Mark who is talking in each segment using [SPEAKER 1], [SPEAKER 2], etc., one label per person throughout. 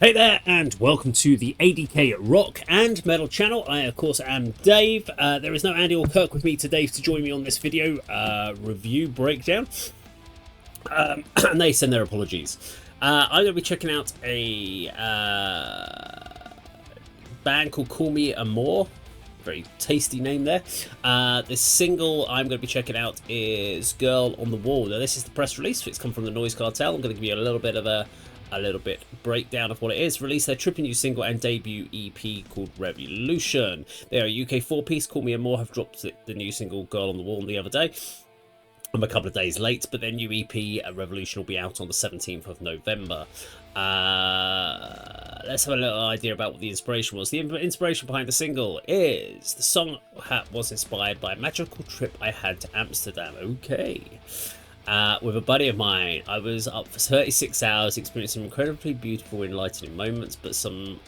[SPEAKER 1] Hey there, and welcome to the A.D.K rock and metal channel. I, of course, am Dave. There is no Andy or Kirk with me today to join me on this video review breakdown. And they send their apologies. I'm going to be checking out a band called Call Me Amour. Very tasty name there. This single I'm going to be checking out is Girl on the Wall. Now, this is the press release. It's come from the Noise Cartel. I'm going to give you a little bit of a breakdown of what it is. Released their triple new single and debut EP called Revolution. They are a UK four-piece. Call Me Amour have dropped the new single Girl on the Wall the other day. I'm a couple of days late, but their new EP Revolution will be out on the 17th of November. Let's have a little idea about what the inspiration was. The inspiration behind the single is the song was inspired by a magical trip I had to Amsterdam. Okay. With a buddy of mine, I was up for 36 hours, experiencing incredibly beautiful, enlightening moments, but some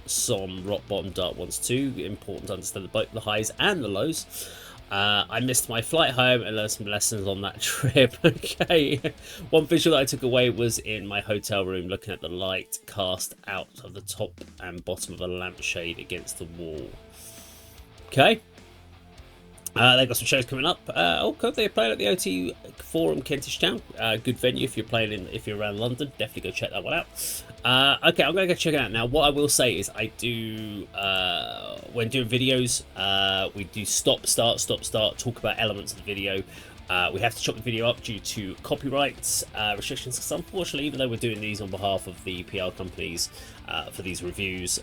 [SPEAKER 1] rock bottom dark ones too. Important to understand both the highs and the lows. I missed my flight home and learned some lessons on that trip. Okay, one visual that I took away was in my hotel room, looking at the light cast out of the top and bottom of a lampshade against the wall. Okay. They've got some shows coming up. They're playing at the O2 Forum, Kentish Town. Good venue if you're around London. Definitely go check that one out. Okay, I'm gonna go check it out now. What I will say is, I do when doing videos, we do stop, start, talk about elements of the video. We have to chop the video up due to copyrights restrictions, because unfortunately, even though we're doing these on behalf of the PR companies for these reviews,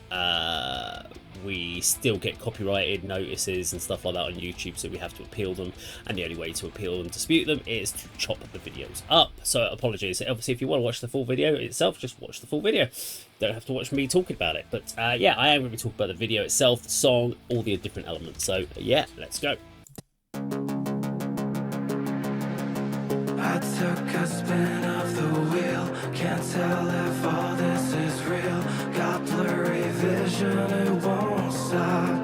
[SPEAKER 1] we still get copyrighted notices and stuff like that on YouTube, so we have to appeal them, and the only way to appeal and dispute them is to chop the videos up. So apologies. Obviously, if you want to watch the full video itself, just watch the full video. Don't have to watch me talking about it. But yeah, I am going to be talking about the video itself, the song, all the different elements. So yeah, let's go.
[SPEAKER 2] I took a spin of the wheel, can't tell if all this is real. Got blurry vision, it won't stop.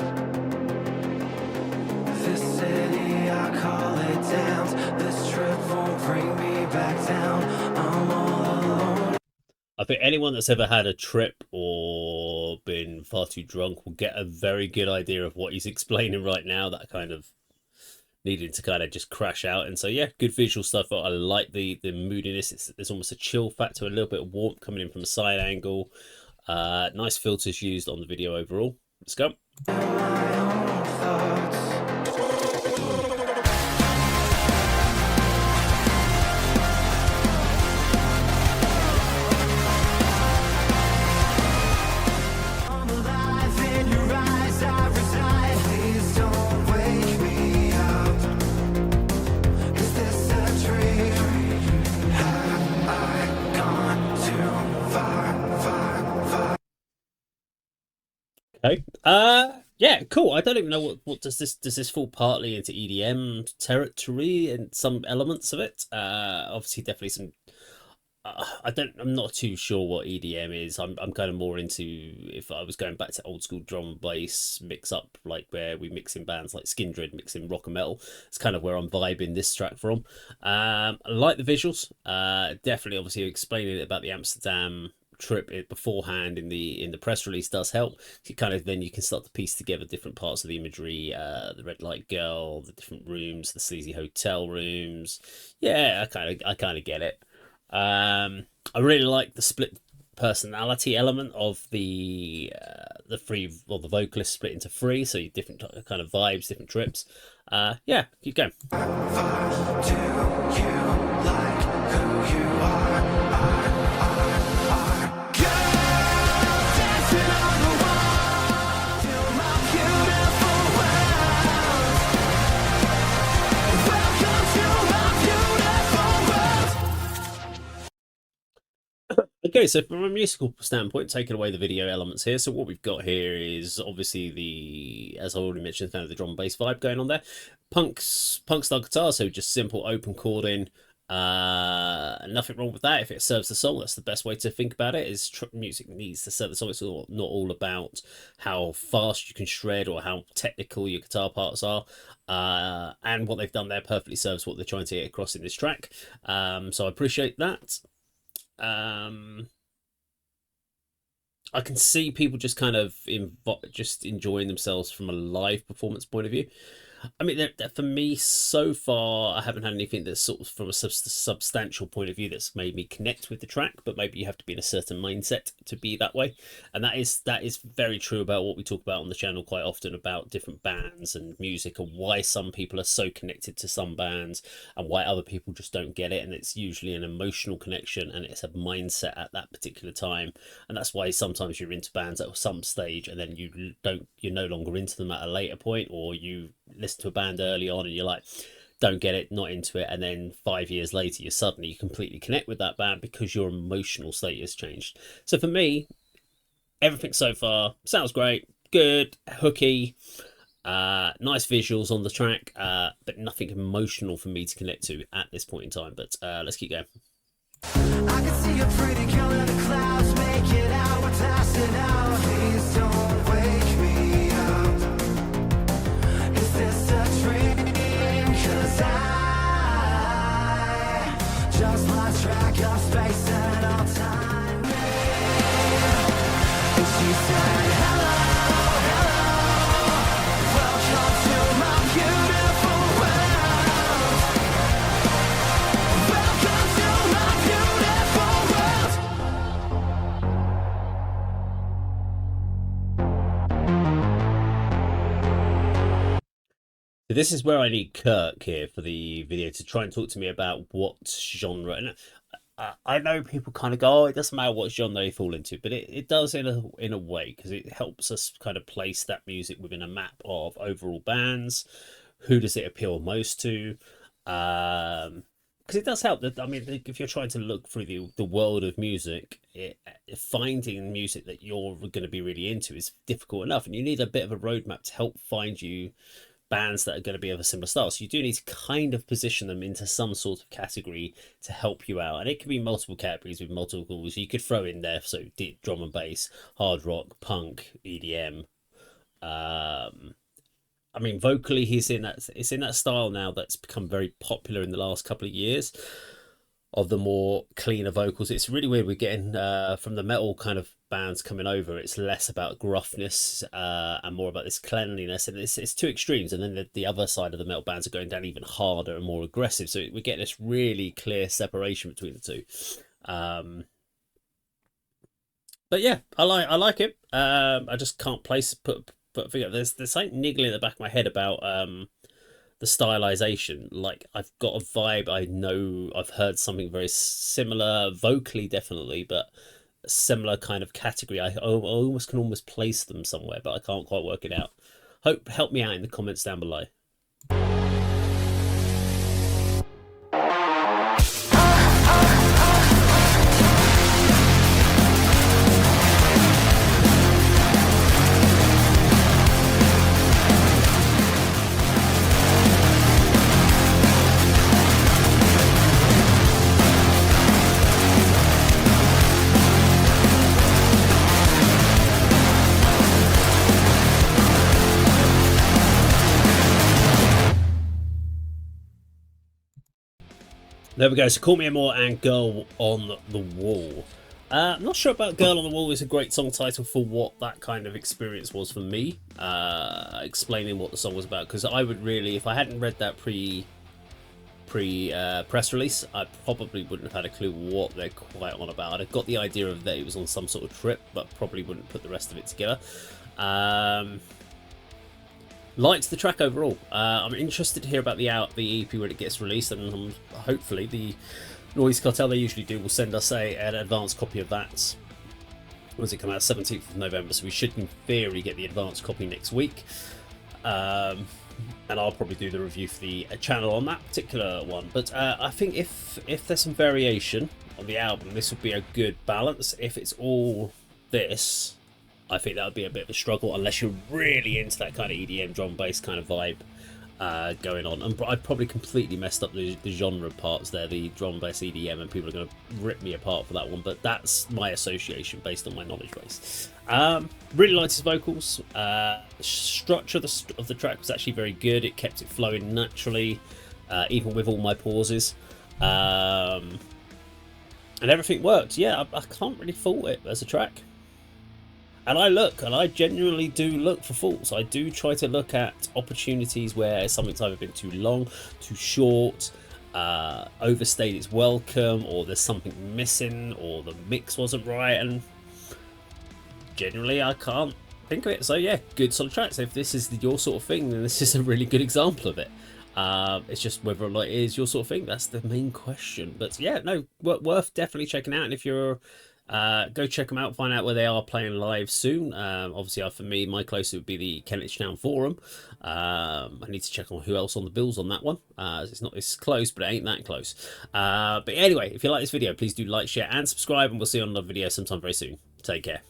[SPEAKER 2] This city, I call it dams. This trip won't bring me back down. I'm all alone.
[SPEAKER 1] I think anyone that's ever had a trip or been far too drunk will get a very good idea of what he's explaining right now. That kind of needing to kind of just crash out. And so yeah, good visual stuff. I like the moodiness. There's almost a chill factor, a little bit of warmth coming in from a side angle. Nice filters used on the video overall. Let's go. Okay. Yeah, cool. I don't even know what does this fall partly into EDM territory and some elements of it. Obviously, definitely some. I'm not too sure what EDM is. I'm kind of more into, if I was going back to old school drum and bass mix up, like where we mix in bands like Skindred, mixing rock and metal. It's kind of where I'm vibing this track from. I like the visuals. Definitely, obviously, explaining about the Amsterdam trip beforehand in the press release does help. You kind of then you can start to piece together different parts of the imagery, the red light girl, the different rooms, the sleazy hotel rooms. Yeah, I kind of get it. I really like the split personality element of the vocalist split into three, so different kind of vibes, different trips. Yeah, keep going.
[SPEAKER 2] Do you like who you are?
[SPEAKER 1] Okay, so from a musical standpoint, taking away the video elements here, so what we've got here is obviously as I already mentioned, kind of the drum and bass vibe going on there. Punk style guitar, so just simple open chording. Nothing wrong with that if it serves the song. That's the best way to think about it. Is music needs to serve the song. It's not all about how fast you can shred or how technical your guitar parts are. And what they've done there perfectly serves what they're trying to get across in this track. So I appreciate that. I can see people just kind of just enjoying themselves from a live performance point of view. I mean, for me, so far, I haven't had anything that's sort of from a substantial point of view that's made me connect with the track. But maybe you have to be in a certain mindset to be that way, and that is very true about what we talk about on the channel quite often about different bands and music and why some people are so connected to some bands and why other people just don't get it. And it's usually an emotional connection and it's a mindset at that particular time, and that's why sometimes you're into bands at some stage and then you're no longer into them at a later point, or you listen to a band early on and you're like, don't get it, not into it, and then 5 years later you suddenly completely connect with that band because your emotional state has changed. So for me, everything so far sounds great, good, hooky, nice visuals on the track, but nothing emotional for me to connect to at this point in time. But let's keep going.
[SPEAKER 2] I can see a pretty girl in the clouds, make it out, we're passing out. Please don't wake me up. Is this a dream? 'Cause I just lost track of space and all time. And she said, hello, hello, welcome to my beautiful world. Welcome to my
[SPEAKER 1] This is where I need Kirk here for the video to try and talk to me about what genre. And I know people kind of go, oh, it doesn't matter what genre you fall into, but it does in a way, because it helps us kind of place that music within a map of overall bands. Who does it appeal most to? Because it does help. That, I mean, if you're trying to look through the world of music, finding music that you're going to be really into is difficult enough, and you need a bit of a roadmap to help find you bands that are going to be of a similar style. So you do need to kind of position them into some sort of category to help you out. And it can be multiple categories with multiple goals. You could throw in there, so drum and bass, hard rock, punk, EDM. I mean, vocally, it's in that style now that's become very popular in the last couple of years, of the more cleaner vocals. It's really weird. We're getting from the metal kind of bands coming over, it's less about gruffness and more about this cleanliness, and it's two extremes. And then the other side of the metal bands are going down even harder and more aggressive, so we're getting this really clear separation between the two. But yeah, I like it. I just can't put a figure. There's something niggling in the back of my head about the stylization. Like, I've got a vibe. I know I've heard something very similar vocally, definitely, but a similar kind of category. I almost can place them somewhere, but I can't quite work it out. Help me out in the comments down below. There we go. So Call Me Amour and Girl on the Wall. I'm not sure about Girl on the Wall is a great song title for what that kind of experience was for me, explaining what the song was about. Because I would really, if I hadn't read that press release, I probably wouldn't have had a clue what they're quite on about. I'd have got the idea of that it was on some sort of trip, but probably wouldn't put the rest of it together. Liked the track overall. I'm interested to hear about the EP when it gets released, and hopefully the Noise Cartel, they usually do, will send us an advanced copy of that. When does it come out? 17th of November, so we should in theory get the advanced copy next week. And I'll probably do the review for the channel on that particular one. But I think if there's some variation on the album, this would be a good balance. If it's all this, I think that would be a bit of a struggle unless you're really into that kind of EDM drum bass kind of vibe going on. And I probably completely messed up the genre parts there, the drum bass EDM, and people are going to rip me apart for that one. But that's my association based on my knowledge base. Really liked his vocals. Structure of the track was actually very good. It kept it flowing naturally, even with all my pauses. And everything worked. Yeah, I can't really fault it as a track. And I look, and I genuinely do look for faults. I do try to look at opportunities where something's either been too long, too short, overstayed its welcome, or there's something missing, or the mix wasn't right, and generally I can't think of it. So yeah, good solid track. So if this is your sort of thing, then this is a really good example of it. It's just whether or not it is your sort of thing. That's the main question. But yeah, no, worth definitely checking out. And if you're go check them out, find out where they are playing live soon. Obviously, for me, my closest would be the Kentish Town Forum. I need to check on who else on the bills on that one. It's close, but it ain't that close. But anyway, if you like this video, please do like, share, and subscribe, and we'll see you on another video sometime very soon. Take care.